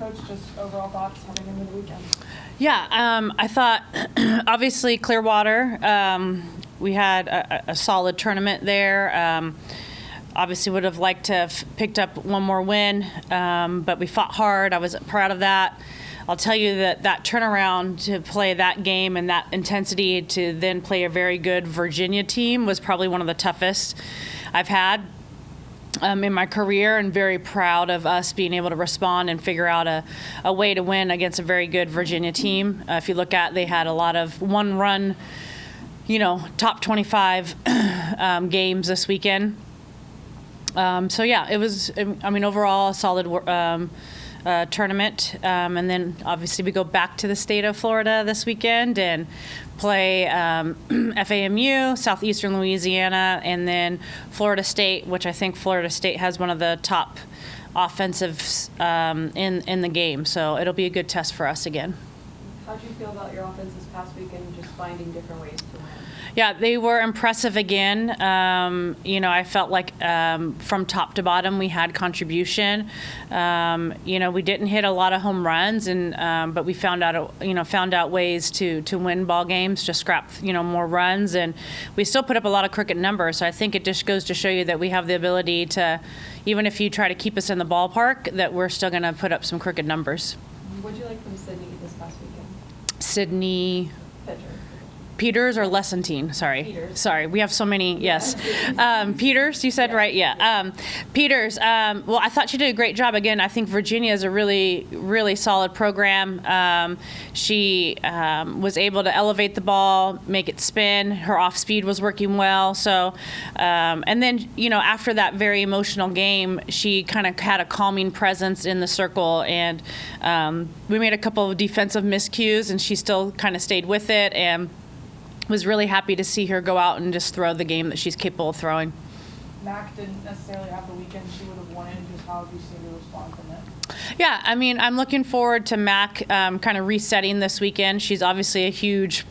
Coach, just overall thoughts heading into the weekend? Yeah, I thought, obviously, Clearwater, we had a solid tournament there. Obviously would have liked to have picked up one more win, but we fought hard. I was proud of that. I'll tell you that turnaround to play that game and that intensity to then play a very good Virginia team was probably one of the toughest I've had in my career, and very proud of us being able to respond and figure out a way to win against a very good Virginia team. If you look at, they had a lot of one-run, top 25 games this weekend. So yeah, it was, overall a solid tournament. And then obviously we go back to the state of Florida this weekend and play FAMU, Southeastern Louisiana, and then Florida State, which I think Florida State has one of the top offensives in the game. So it'll be a good test for us again. How did you feel about your offense this past weekend, just finding different ways to win? Yeah, they were impressive again. I felt like from top to bottom we had contribution. We didn't hit a lot of home runs, but we found out ways to win ball games, just scrap more runs, and we still put up a lot of crooked numbers. So I think it just goes to show you that we have the ability to, even if you try to keep us in the ballpark, that we're still going to put up some crooked numbers. What did you like from Sydney this past weekend? Sydney. Pitcher. Peters or Lessentine? Sorry. Peters. Sorry. We have so many. Yes. Peters, you said, right? Yeah. Peters, well, I thought she did a great job. Again, I think Virginia is a really, really solid program. She was able to elevate the ball, make it spin. Her off speed was working well. So, and then, after that very emotional game, she kind of had a calming presence in the circle. And we made a couple of defensive miscues, and she still kind of stayed with it. And was really happy to see her go out and just throw the game that she's capable of throwing. Mac didn't necessarily have the weekend she would have wanted. Just how have you seen her respond from it? Yeah, I'm looking forward to Mac kind of resetting this weekend. She's obviously a huge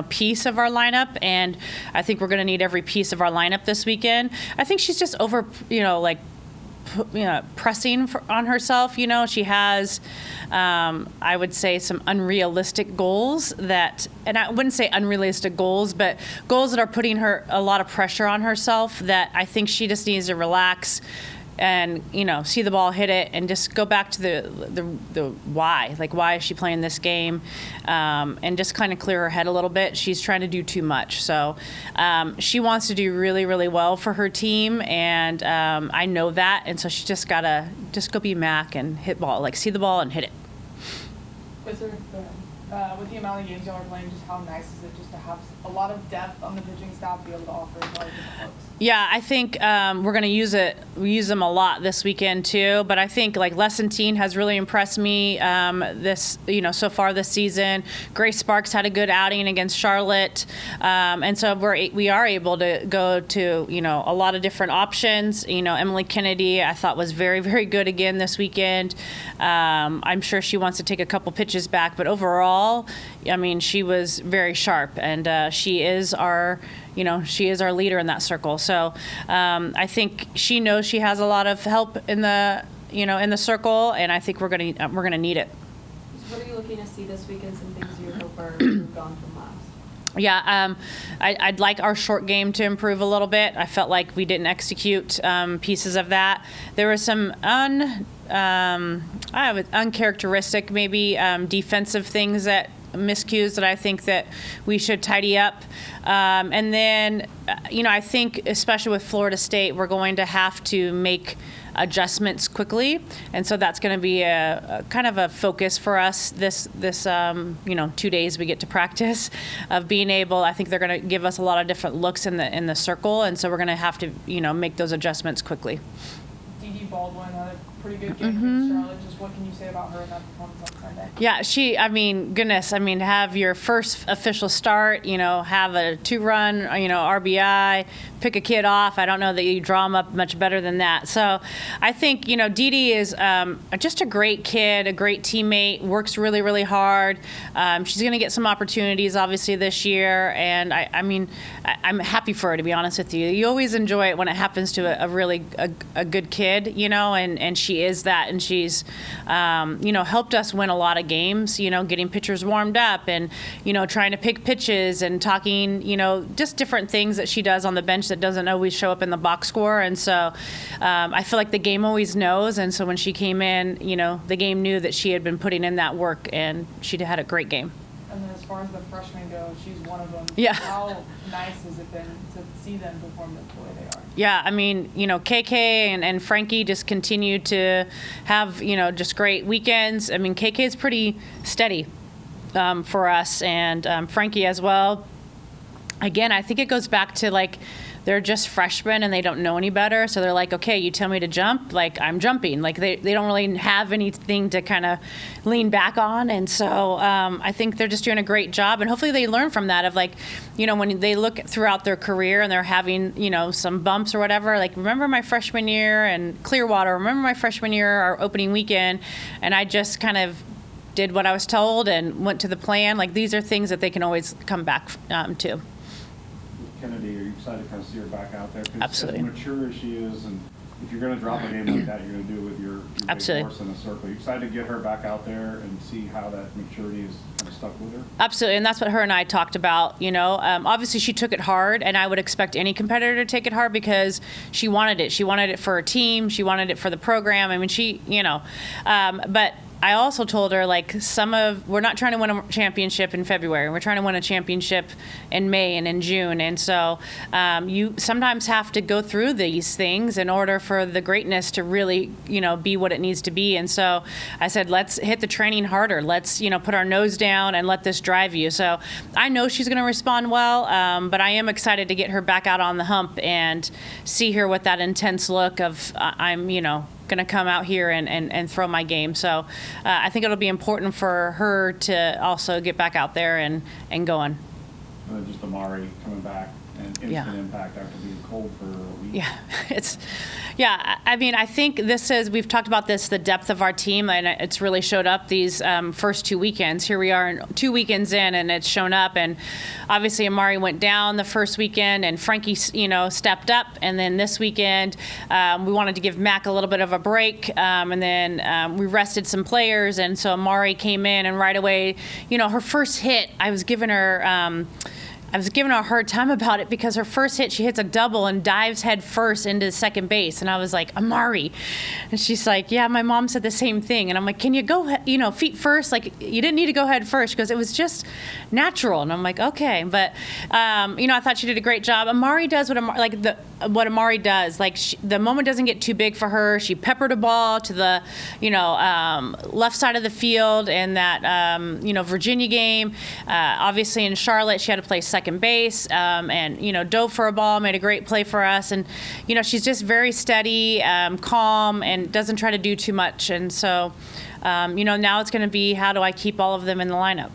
piece of our lineup, and I think we're going to need every piece of our lineup this weekend. I think she's just over, pressing on herself. She has, I would say, some unrealistic goals and I wouldn't say unrealistic goals, but goals that are putting her a lot of pressure on herself, that I think she just needs to relax and, see the ball, hit it, and just go back to the why. Like, why is she playing this game? And just kind of clear her head a little bit. She's trying to do too much. So she wants to do really, really well for her team, and I know that. And so she just got to go be Mac and hit ball, like see the ball and hit it. With the amount of games y'all are playing, just how nice is it just to have a lot of depth on the pitching staff, be able to offer a lot of different looks? Yeah, I think we're going to use them a lot this weekend too. But I think like Lessentine has really impressed me so far this season. Grace Sparks had a good outing against Charlotte, and so we are able to go to a lot of different options. Emily Kennedy I thought was very, very good again this weekend. I'm sure she wants to take a couple pitches back, but overall, she was very sharp, and she is our leader in that circle. So I think she knows she has a lot of help in the circle, and I think we're gonna need it. So what are you looking to see this weekend? Some things you hope are improved on from last? Yeah, I'd like our short game to improve a little bit. I felt like we didn't execute pieces of that. There were some uncharacteristic, maybe defensive things miscues that I think that we should tidy up. And then, I think especially with Florida State, we're going to have to make adjustments quickly, and so that's going to be a kind of a focus for us this 2 days we get to practice, of being able. I think they're going to give us a lot of different looks in the circle, and so we're going to have to make those adjustments quickly. Dee Baldwin had a pretty good game against Charlotte. Just what can you say about her in that performance on Sunday? Yeah, have your first official start, have a 2-run, RBI, pick a kid off. I don't know that you draw them up much better than that. So I think, Dee is just a great kid, a great teammate, works really, really hard. She's going to get some opportunities, obviously, this year. And I'm happy for her, to be honest with you. You always enjoy it when it happens to a really good kid, and she she is that, and she's, helped us win a lot of games, getting pitchers warmed up and, trying to pick pitches and talking, just different things that she does on the bench that doesn't always show up in the box score. And so I feel like the game always knows. And so when she came in, the game knew that she had been putting in that work, and she had a great game. And then as far as the freshmen go, she's one of them. Yeah. How nice has it been to see them perform the way they are? Yeah, I mean, KK and Frankie just continue to have, just great weekends. I mean, KK is pretty steady for us, and Frankie as well. Again, I think it goes back to, like, they're just freshmen and they don't know any better. So they're like, okay, you tell me to jump, like, I'm jumping. Like, they don't really have anything to kind of lean back on. And so I think they're just doing a great job. And hopefully they learn from that of, like, when they look throughout their career and they're having, some bumps or whatever, like, remember my freshman year and Clearwater, remember my freshman year, our opening weekend, and I just kind of did what I was told and went to the plan. Like, these are things that they can always come back to. Kennedy, are you excited to kind of see her back out there? 'Cause Absolutely. as mature as she is, and if you're going to drop a game like that, you're going to do it with your big Absolutely. horse in a circle. You're excited to get her back out there and see how that maturity is kind of stuck with her? Absolutely, and that's what her and I talked about. Obviously she took it hard, and I would expect any competitor to take it hard because she wanted it. She wanted it for her team. She wanted it for the program. I mean, but I also told her, like, we're not trying to win a championship in February. We're trying to win a championship in May and in June. And so you sometimes have to go through these things in order for the greatness to really, be what it needs to be. And so I said, let's hit the training harder. Let's, put our nose down and let this drive you. So I know she's going to respond well, but I am excited to get her back out on the hump and see her with that intense look of I'm, going to come out here and throw my game. So I think it'll be important for her to also get back out there and going. And then just Amari coming back and instant impact after being cold for a week. Yeah, I mean, I think we've talked about this, the depth of our team, and it's really showed up these first 2 weekends. Here we are 2 weekends in, and it's shown up. And obviously Amari went down the first weekend, and Frankie, stepped up. And then this weekend, we wanted to give Mac a little bit of a break, and then we rested some players. And so Amari came in, and right away, her first hit, I was giving her a hard time about it because her first hit, she hits a double and dives head first into second base. And I was like, Amari. And she's like, yeah, my mom said the same thing. And I'm like, can you go, feet first? Like, you didn't need to go head first because it was just natural. And I'm like, okay. But, I thought she did a great job. Amari does what Amari does. Like, the moment doesn't get too big for her. She peppered a ball to the, left side of the field in that, Virginia game. Obviously in Charlotte, she had to play second base, and dove for a ball, made a great play for us, and she's just very steady, calm, and doesn't try to do too much. And so now it's going to be, how do I keep all of them in the lineup?